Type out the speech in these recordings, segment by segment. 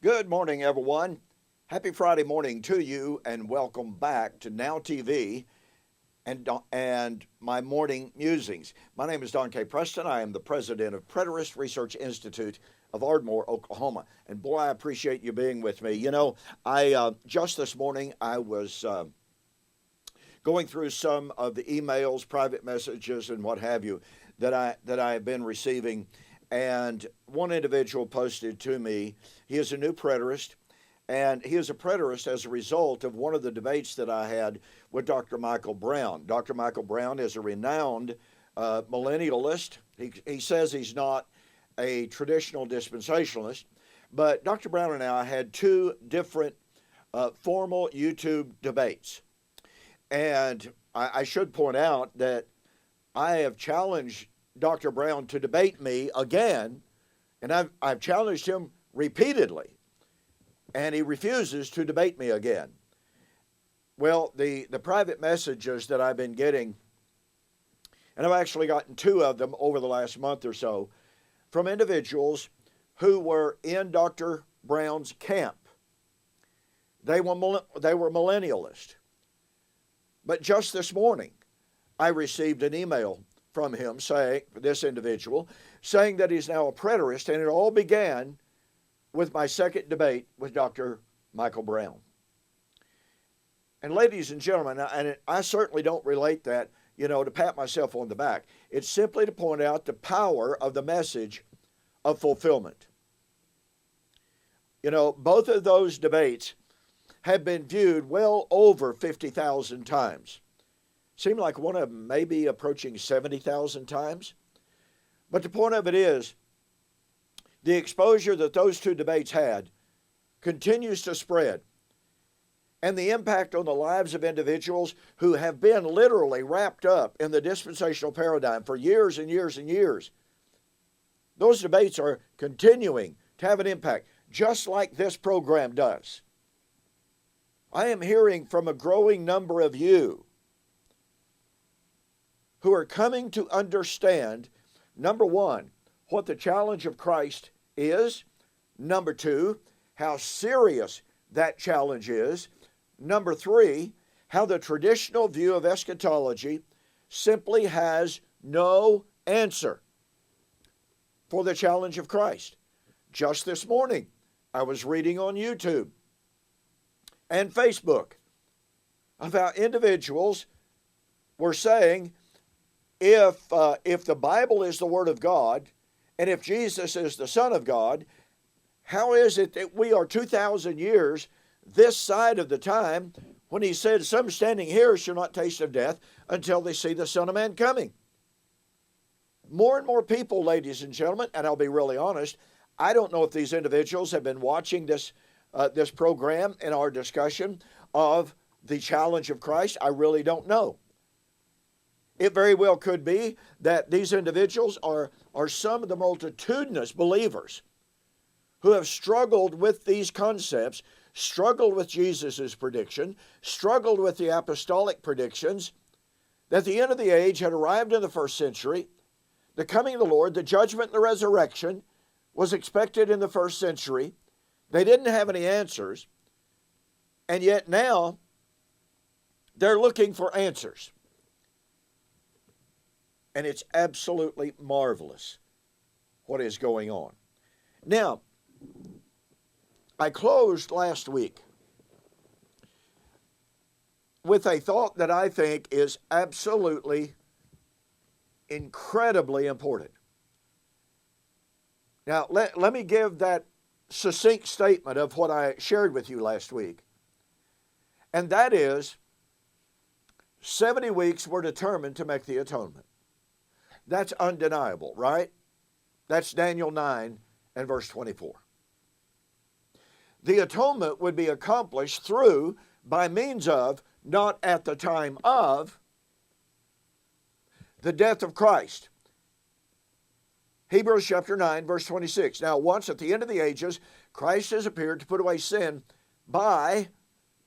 Good morning, everyone. Happy Friday morning to you, and welcome back to Now TV and my morning musings. My name is Don K. Preston. I am the president of Preterist Research Institute of Ardmore, Oklahoma. And boy, I appreciate you being with me. I just this morning I was going through some of the emails, private messages, and what have you that I have been receiving. And one individual posted to me, he is a new preterist, and he is a preterist as a result of one of the debates that I had with Dr. Michael Brown. Dr. Michael Brown is a renowned millennialist. He says he's not a traditional dispensationalist, but Dr. Brown and I had two different formal YouTube debates. And I should point out that I have challenged Dr. Brown to debate me again, and I've challenged him repeatedly, and he refuses to debate me again. Well, the private messages that I've been getting, and I've actually gotten two of them over the last month or so, from individuals who were in Dr. Brown's camp. They were millennialists. But just this morning, I received an email from him saying that he's now a preterist, and it all began with my second debate with Dr. Michael Brown. And ladies and gentlemen, and I certainly don't relate that, to pat myself on the back. It's simply to point out the power of the message of fulfillment. Both of those debates have been viewed well over 50,000 times. Seemed like one of them maybe approaching 70,000 times. But the point of it is, the exposure that those two debates had continues to spread. And the impact on the lives of individuals who have been literally wrapped up in the dispensational paradigm for years and years and years. Those debates are continuing to have an impact, just like this program does. I am hearing from a growing number of you who are coming to understand, number one, what the challenge of Christ is. Number two, how serious that challenge is. Number three, how the traditional view of eschatology simply has no answer for the challenge of Christ. Just this morning, I was reading on YouTube and Facebook about individuals were saying, if the Bible is the Word of God, and if Jesus is the Son of God, how is it that we are 2,000 years this side of the time when he said, some standing here shall not taste of death until they see the Son of Man coming? More and more people, ladies and gentlemen, and I'll be really honest, I don't know if these individuals have been watching this program and our discussion of the challenge of Christ. I really don't know. It very well could be that these individuals are some of the multitudinous believers who have struggled with these concepts, struggled with Jesus' prediction, struggled with the apostolic predictions, that the end of the age had arrived in the first century, the coming of the Lord, the judgment and the resurrection was expected in the first century. They didn't have any answers, and yet now they're looking for answers. And it's absolutely marvelous what is going on. Now, I closed last week with a thought that I think is absolutely incredibly important. Now, let me give that succinct statement of what I shared with you last week. And that is, 70 weeks were determined to make the atonement. That's undeniable, right? That's Daniel 9 and verse 24. The atonement would be accomplished through, by means of, not at the time of, the death of Christ. Hebrews chapter 9, verse 26. Now, once at the end of the ages, Christ has appeared to put away sin by,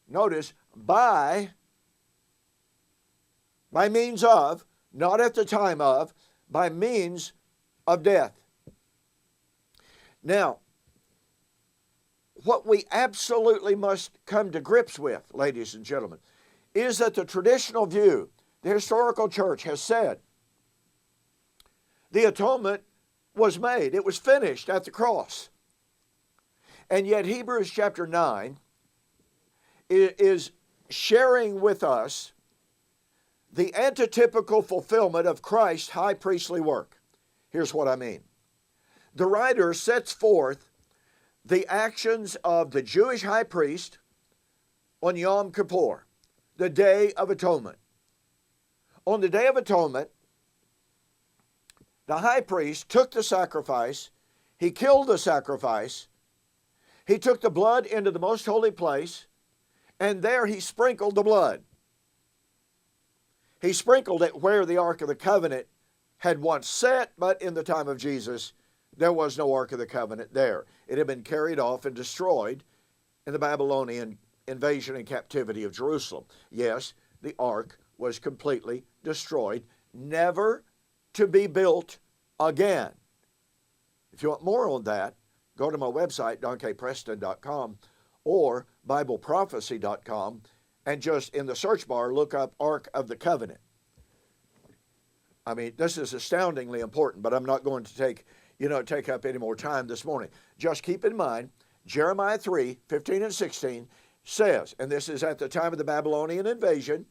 notice, by means of, not at the time of, by means of death. Now, what we absolutely must come to grips with, ladies and gentlemen, is that the traditional view, the historical church has said, the atonement was made. It was finished at the cross. And yet Hebrews chapter 9 is sharing with us the antitypical fulfillment of Christ's high priestly work. Here's what I mean. The writer sets forth the actions of the Jewish high priest on Yom Kippur, the Day of Atonement. On the Day of Atonement, the high priest took the sacrifice, he killed the sacrifice, he took the blood into the most holy place, and there he sprinkled the blood. He sprinkled it where the Ark of the Covenant had once sat, but in the time of Jesus, there was no Ark of the Covenant there. It had been carried off and destroyed in the Babylonian invasion and captivity of Jerusalem. Yes, the Ark was completely destroyed, never to be built again. If you want more on that, go to my website, donkpreston.com or BibleProphecy.com, and just in the search bar, look up Ark of the Covenant. I mean, this is astoundingly important, but I'm not going to take up any more time this morning. Just keep in mind, Jeremiah 3:15 and 16 says, and this is at the time of the Babylonian invasion,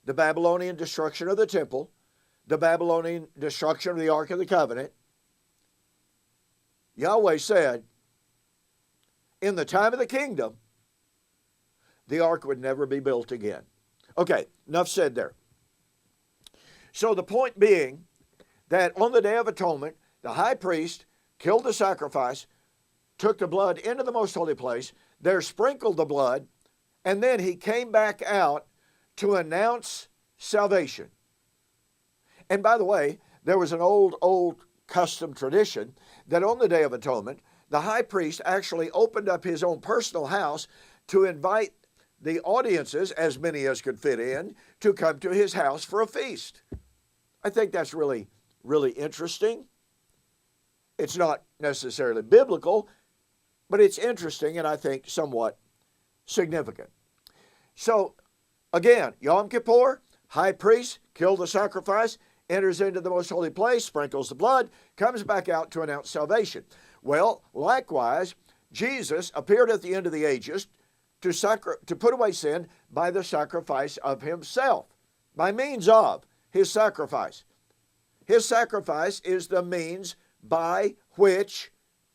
the Babylonian destruction of the temple, the Babylonian destruction of the Ark of the Covenant. Yahweh said, in the time of the kingdom, the ark would never be built again. Okay, enough said there. So the point being that on the Day of Atonement, the high priest killed the sacrifice, took the blood into the most holy place, there sprinkled the blood, and then he came back out to announce salvation. And by the way, there was an old custom tradition that on the Day of Atonement, the high priest actually opened up his own personal house to invite the audiences, as many as could fit in, to come to his house for a feast. I think that's really, really interesting. It's not necessarily biblical, but it's interesting and I think somewhat significant. So, again, Yom Kippur, high priest, killed the sacrifice, enters into the most holy place, sprinkles the blood, comes back out to announce salvation. Well, likewise, Jesus appeared at the end of the ages to put away sin by the sacrifice of himself, by means of his sacrifice. His sacrifice is the means by which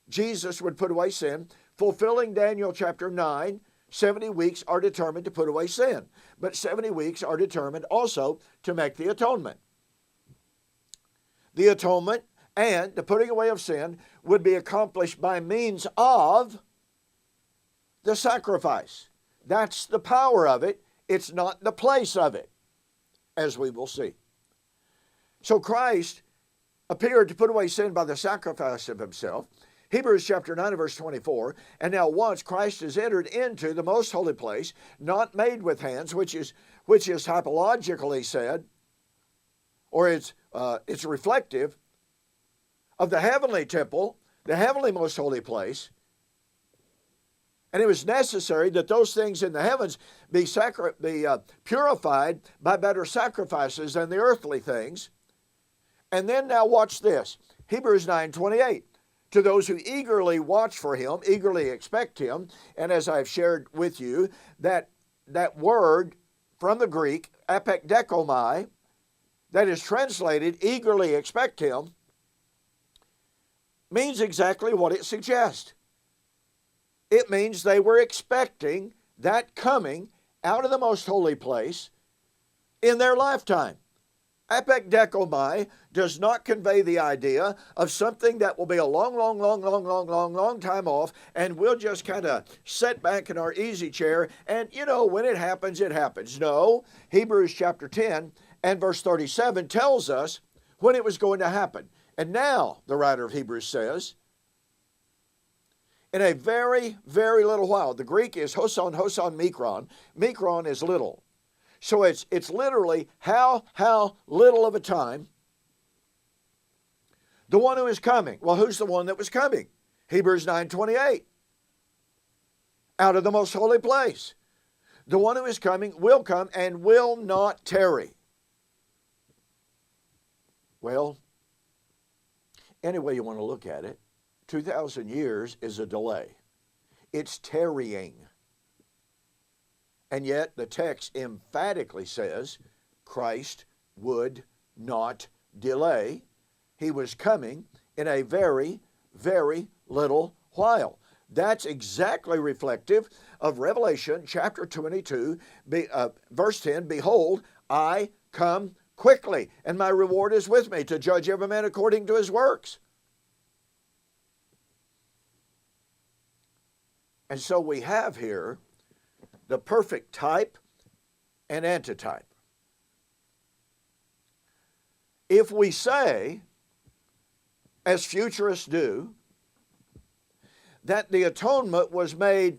Jesus would put away sin, fulfilling Daniel chapter 9, 70 weeks are determined to put away sin, but 70 weeks are determined also to make the atonement. The atonement and the putting away of sin would be accomplished by means of the sacrifice. That's the power of it. It's not the place of it, as we will see. So Christ appeared to put away sin by the sacrifice of himself. Hebrews chapter 9 verse 24, and now once Christ has entered into the most holy place, not made with hands, which is typologically said, or it's reflective of the heavenly temple, the heavenly most holy place. And it was necessary that those things in the heavens be purified by better sacrifices than the earthly things. And then now watch this. Hebrews 9:28. To those who eagerly watch for him, eagerly expect him. And as I've shared with you, that word from the Greek, epekdekomai, that is translated eagerly expect him, means exactly what it suggests. It means they were expecting that coming out of the most holy place in their lifetime. Epekdekomai does not convey the idea of something that will be a long time off, and we'll just kind of sit back in our easy chair, and when it happens, it happens. No, Hebrews chapter 10 and verse 37 tells us when it was going to happen. And now, the writer of Hebrews says, in a very, very little while. The Greek is hoson, mikron. Mikron is little. So it's literally how little of a time. The one who is coming. Well, who's the one that was coming? Hebrews 9:28. out of the most holy place. The one who is coming will come and will not tarry. Well, any way you want to look at it, 2,000 years is a delay. It's tarrying. And yet the text emphatically says Christ would not delay. He was coming in a very, very little while. That's exactly reflective of Revelation chapter 22, verse 10, "Behold, I come quickly, and my reward is with me to judge every man according to his works." And so we have here the perfect type and antitype. If we say, as futurists do, that the atonement was made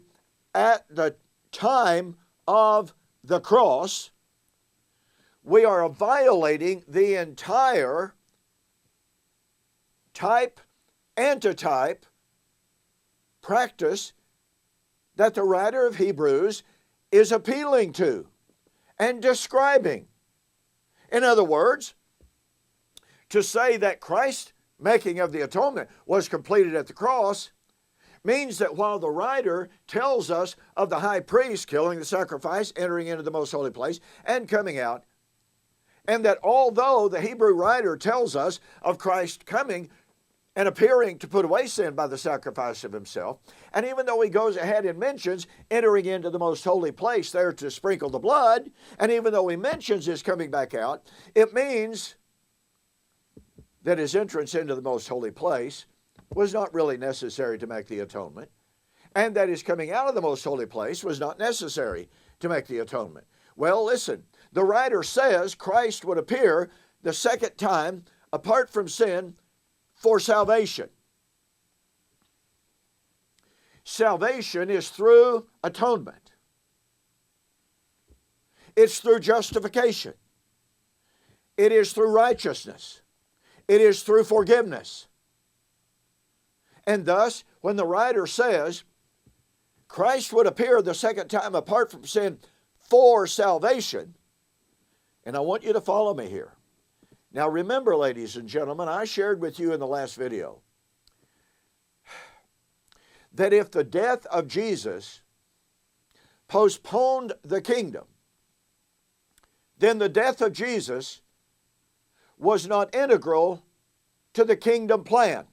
at the time of the cross, we are violating the entire type, antitype practice that the writer of Hebrews is appealing to and describing. In other words, to say that Christ's making of the atonement was completed at the cross means that while the writer tells us of the high priest killing the sacrifice, entering into the most holy place, and coming out, and that although the Hebrew writer tells us of Christ coming and appearing to put away sin by the sacrifice of himself, and even though he goes ahead and mentions entering into the most holy place there to sprinkle the blood, and even though he mentions his coming back out, it means that his entrance into the most holy place was not really necessary to make the atonement, and that his coming out of the most holy place was not necessary to make the atonement. Well, listen, the writer says Christ would appear the second time apart from sin for salvation. Salvation is through atonement. It's through justification. It is through righteousness. It is through forgiveness. And thus, when the writer says Christ would appear the second time apart from sin for salvation, and I want you to follow me here. Now remember, ladies and gentlemen, I shared with you in the last video that if the death of Jesus postponed the kingdom, then the death of Jesus was not integral to the kingdom plan.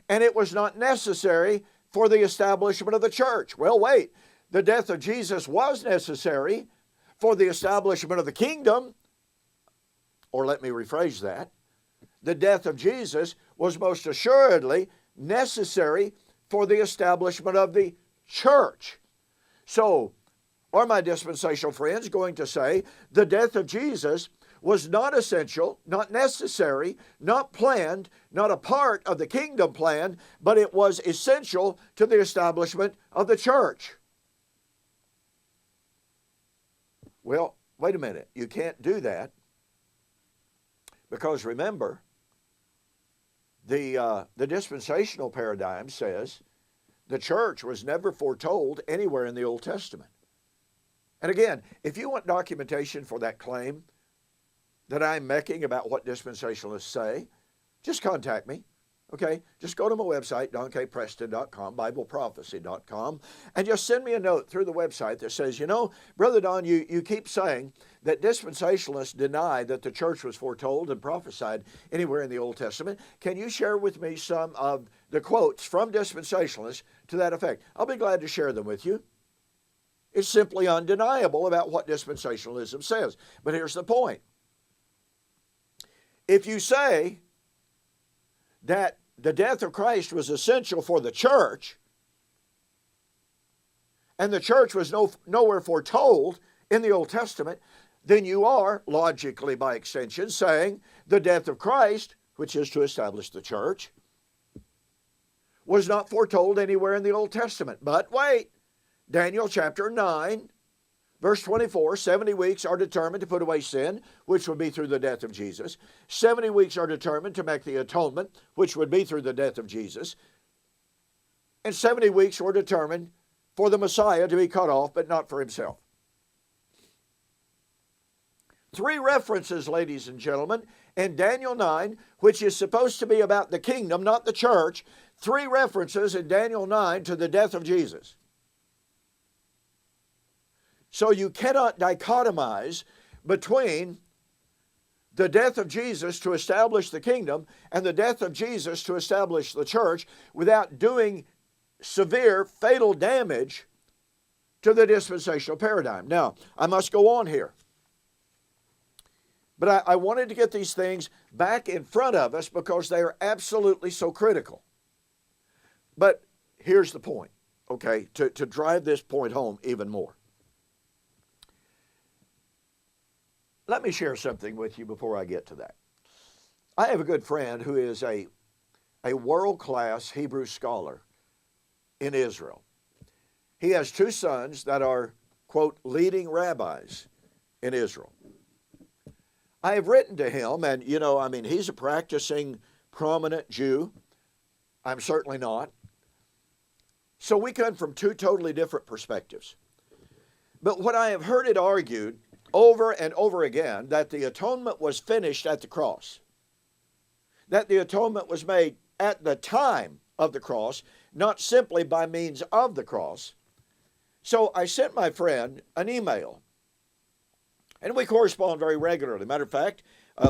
And it was not necessary for the establishment of the church. Well, wait, the death of Jesus was necessary for the establishment of the kingdom. Or let me rephrase that. The death of Jesus was most assuredly necessary for the establishment of the church. So, are my dispensational friends going to say the death of Jesus was not essential, not necessary, not planned, not a part of the kingdom plan, but it was essential to the establishment of the church? Well, wait a minute. You can't do that because remember, the dispensational paradigm says the church was never foretold anywhere in the Old Testament. And again, if you want documentation for that claim that I'm making about what dispensationalists say, just contact me. Okay, just go to my website, donkpreston.com, bibleprophecy.com, and just send me a note through the website that says, you know, Brother Don, you keep saying that dispensationalists deny that the church was foretold and prophesied anywhere in the Old Testament. Can you share with me some of the quotes from dispensationalists to that effect? I'll be glad to share them with you. It's simply undeniable about what dispensationalism says. But here's the point. If you say that the death of Christ was essential for the church, and the church was nowhere foretold in the Old Testament, then you are, logically by extension, saying the death of Christ, which is to establish the church, was not foretold anywhere in the Old Testament. But wait, Daniel chapter 9, verse 24, 70 weeks are determined to put away sin, which would be through the death of Jesus. 70 weeks are determined to make the atonement, which would be through the death of Jesus. And 70 weeks were determined for the Messiah to be cut off, but not for himself. 3 references, ladies and gentlemen, in Daniel 9, which is supposed to be about the kingdom, not the church. 3 references in Daniel 9 to the death of Jesus. So you cannot dichotomize between the death of Jesus to establish the kingdom and the death of Jesus to establish the church without doing severe, fatal damage to the dispensational paradigm. Now, I must go on here. But I wanted to get these things back in front of us because they are absolutely so critical. But here's the point, okay, to drive this point home even more. Let me share something with you before I get to that. I have a good friend who is a world-class Hebrew scholar in Israel. He has 2 sons that are, quote, leading rabbis in Israel. I have written to him, and, he's a practicing, prominent Jew. I'm certainly not. So we come from 2 totally different perspectives. But what I have heard it argued over and over again, that the atonement was finished at the cross. That the atonement was made at the time of the cross, not simply by means of the cross. So I sent my friend an email. And we correspond very regularly. Matter of fact,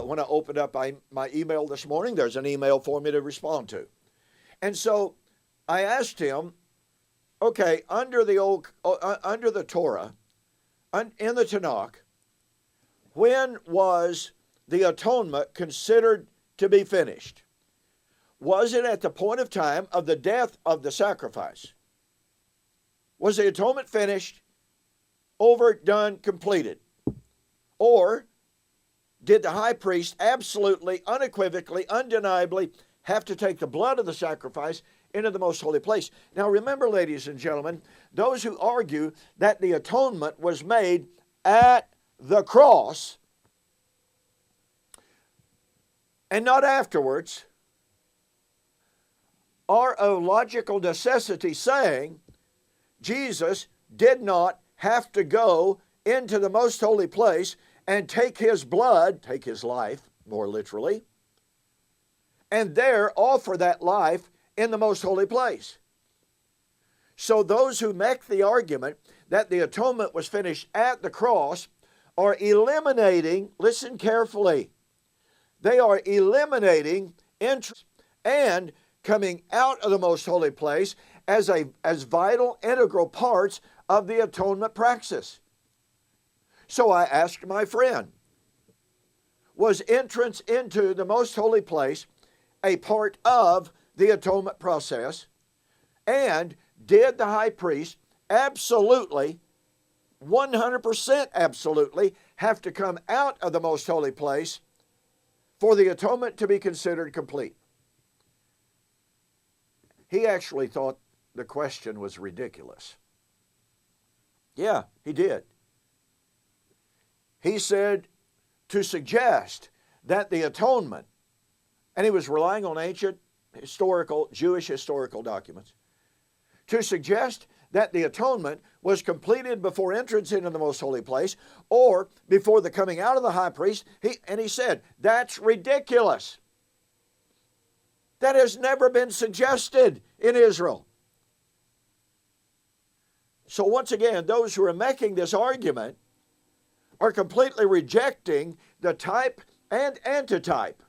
when I opened up my email this morning, there's an email for me to respond to. And so I asked him, okay, under the Torah, in the Tanakh, when was the atonement considered to be finished? Was it at the point of time of the death of the sacrifice? Was the atonement finished, over, done, completed? Or did the high priest absolutely, unequivocally, undeniably have to take the blood of the sacrifice into the most holy place? Now remember, ladies and gentlemen, those who argue that the atonement was made at the cross and not afterwards are of logical necessity saying Jesus did not have to go into the most holy place and take his blood, take his life, more literally, and there offer that life in the most holy place. So those who make the argument that the atonement was finished at the cross are eliminating, listen carefully, they are eliminating interest and coming out of the most holy place as vital, integral parts of the atonement praxis. So I asked my friend, was entrance into the most holy place a part of the atonement process? And did the high priest absolutely, 100% absolutely, have to come out of the most holy place for the atonement to be considered complete? He actually thought the question was ridiculous. Yeah, he did. He said to suggest that the atonement, and he was relying on ancient Jewish historical documents, to suggest that the atonement was completed before entrance into the most holy place or before the coming out of the high priest, he said, that's ridiculous. That has never been suggested in Israel. So once again, those who are making this argument are completely rejecting the type and antitype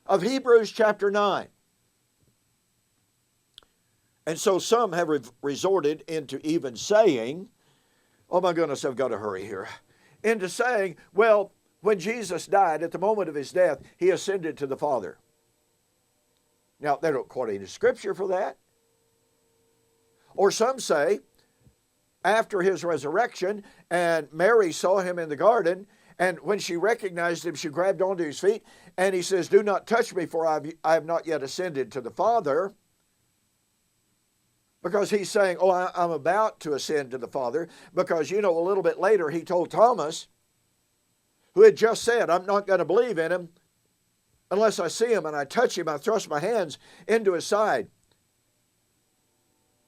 of Hebrews chapter 9. And so some have resorted into even saying, oh my goodness, I've got to hurry here, into saying, well, when Jesus died, at the moment of his death, he ascended to the Father. Now, they don't quote any scripture for that. Or some say, after his resurrection, and Mary saw him in the garden, and when she recognized him, she grabbed onto his feet, and he says, do not touch me, for I have not yet ascended to the Father. Because he's saying, oh, I'm about to ascend to the Father, because, a little bit later he told Thomas, who had just said, I'm not going to believe in him unless I see him and I touch him, I thrust my hands into his side.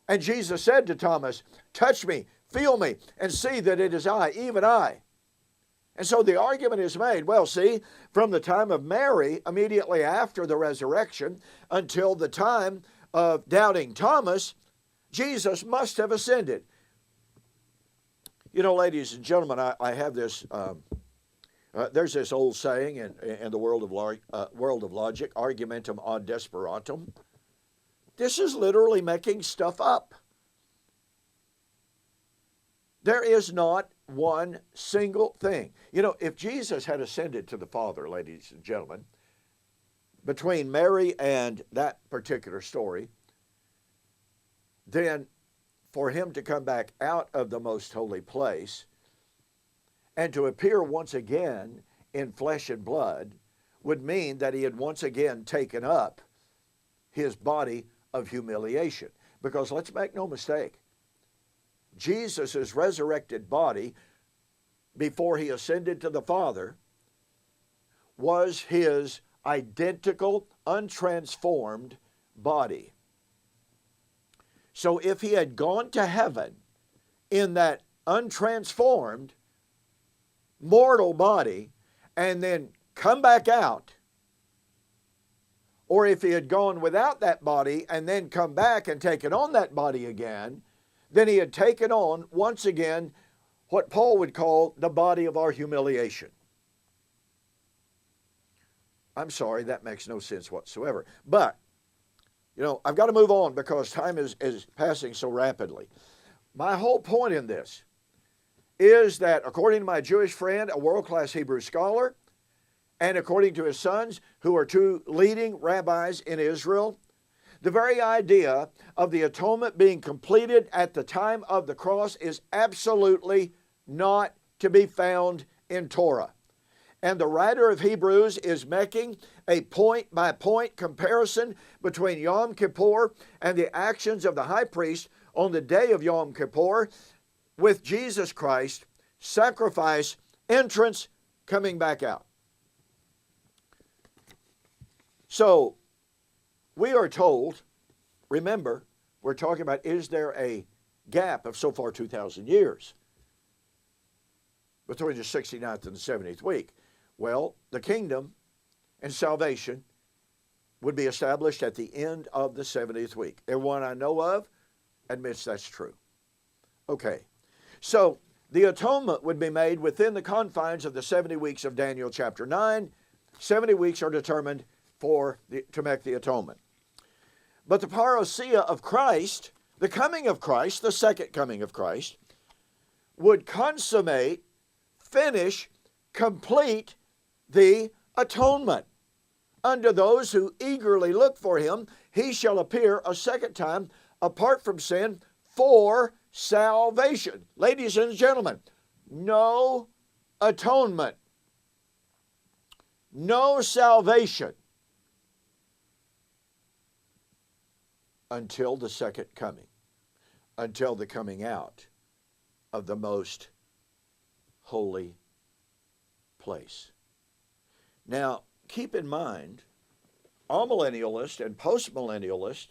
And Jesus said to Thomas, touch me, feel me, and see that it is I, even I. And so the argument is made, well, see, from the time of Mary, immediately after the resurrection, until the time of doubting Thomas, Jesus must have ascended. You know, ladies and gentlemen, I have this, there's this old saying in the world of logic, argumentum ad desperatum. This is literally making stuff up. There is not one single thing. You know, if Jesus had ascended to the Father, ladies and gentlemen, between Mary and that particular story, then for him to come back out of the most holy place and to appear once again in flesh and blood would mean that he had once again taken up his body of humiliation. Because let's make no mistake, Jesus' resurrected body before he ascended to the Father was his identical, untransformed body. So if he had gone to heaven in that untransformed, mortal body and then come back out, or if he had gone without that body and then come back and taken on that body again, then he had taken on, once again, what Paul would call the body of our humiliation. I'm sorry, that makes no sense whatsoever. But, you know, I've got to move on because time is passing so rapidly. My whole point in this is that, according to my Jewish friend, a world-class Hebrew scholar, and according to his sons, who are two leading rabbis in Israel, the very idea of the atonement being completed at the time of the cross is absolutely not to be found in Torah. And the writer of Hebrews is making a point-by-point comparison between Yom Kippur and the actions of the high priest on the day of Yom Kippur with Jesus Christ, sacrifice, entrance, coming back out. So, we are told, remember, we're talking about, is there a gap of so far 2,000 years between the 69th and the 70th week? Well, the kingdom and salvation would be established at the end of the 70th week. Everyone I know of admits that's true. Okay, so the atonement would be made within the confines of the 70 weeks of Daniel chapter 9. 70 weeks are determined to make the atonement. But the Parousia of Christ, the coming of Christ, the second coming of Christ, would consummate, finish, complete the atonement. Unto those who eagerly look for him, he shall appear a second time apart from sin for salvation. Ladies and gentlemen, no atonement, no salvation until the second coming, until the coming out of the most holy place. Now, keep in mind, amillennialists and postmillennialists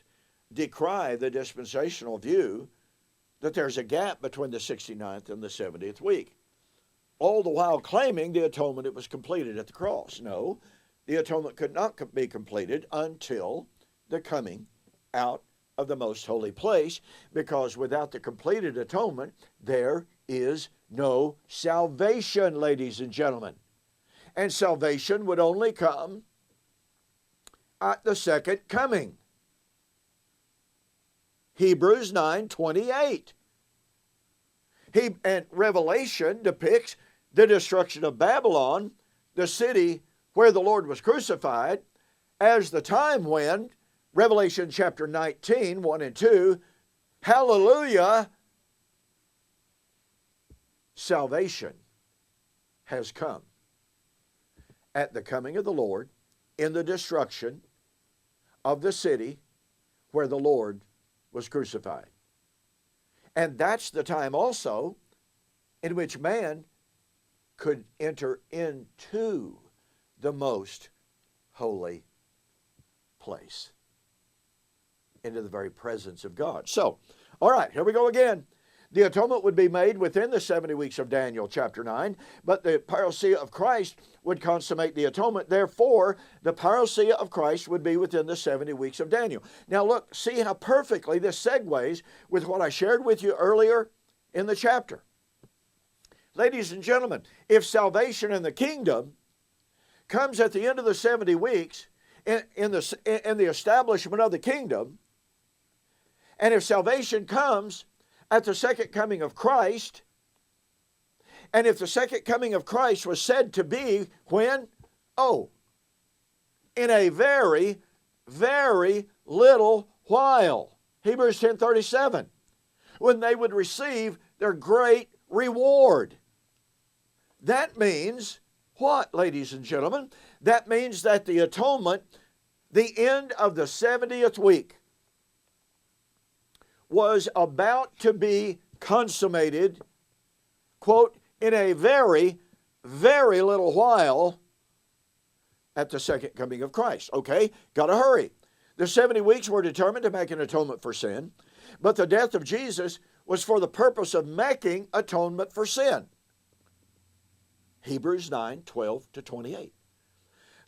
decry the dispensational view that there's a gap between the 69th and the 70th week, all the while claiming the atonement was completed at the cross. No, the atonement could not be completed until the coming out of the most holy place, because without the completed atonement, there is no salvation, ladies and gentlemen. And salvation would only come at the second coming. Hebrews 9:28. And Revelation depicts the destruction of Babylon, the city where the Lord was crucified, as the time when, Revelation chapter 19, 1 and 2, hallelujah, salvation has come at the coming of the Lord in the destruction of the city where the Lord was crucified. And that's the time also in which man could enter into the most holy place, into the very presence of God. So, All right, here we go again. The atonement would be made within the 70 weeks of Daniel chapter 9, but the parousia of Christ would consummate the atonement. Therefore, the parousia of Christ would be within the 70 weeks of Daniel. Now look, see how perfectly this segues with what I shared with you earlier in the chapter. Ladies and gentlemen, if salvation in the kingdom comes at the end of the 70 weeks in the establishment of the kingdom, and if salvation comes at the second coming of Christ, and if the second coming of Christ was said to be when? Oh, in a very, very little while. Hebrews 10:37. When they would receive their great reward. That means what, ladies and gentlemen? That means that the atonement, the end of the 70th week, was about to be consummated, quote, in a very, very little while at the second coming of Christ. Okay, got to hurry. The 70 weeks were determined to make an atonement for sin, but the death of Jesus was for the purpose of making atonement for sin. Hebrews 9:12-28.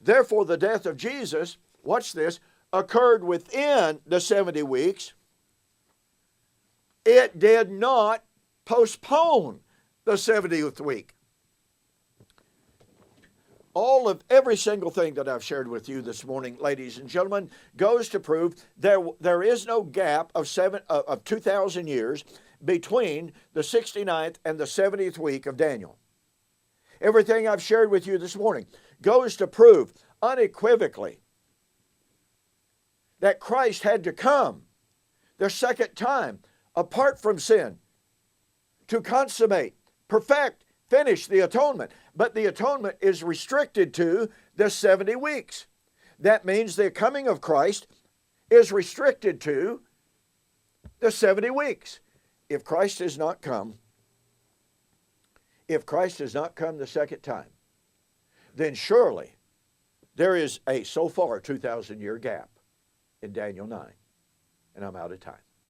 Therefore, the death of Jesus, watch this, occurred within the 70 weeks. It did not postpone the 70th week. Every single thing that I've shared with you this morning, ladies and gentlemen, goes to prove there is no gap of 2,000 years between the 69th and the 70th week of Daniel. Everything I've shared with you this morning goes to prove unequivocally that Christ had to come the second time apart from sin to consummate, perfect, finish the atonement. But the atonement is restricted to the 70 weeks. That means the coming of Christ is restricted to the 70 weeks. If Christ has not come the second time, then surely there is a so far 2,000-year gap in Daniel 9. And I'm out of time.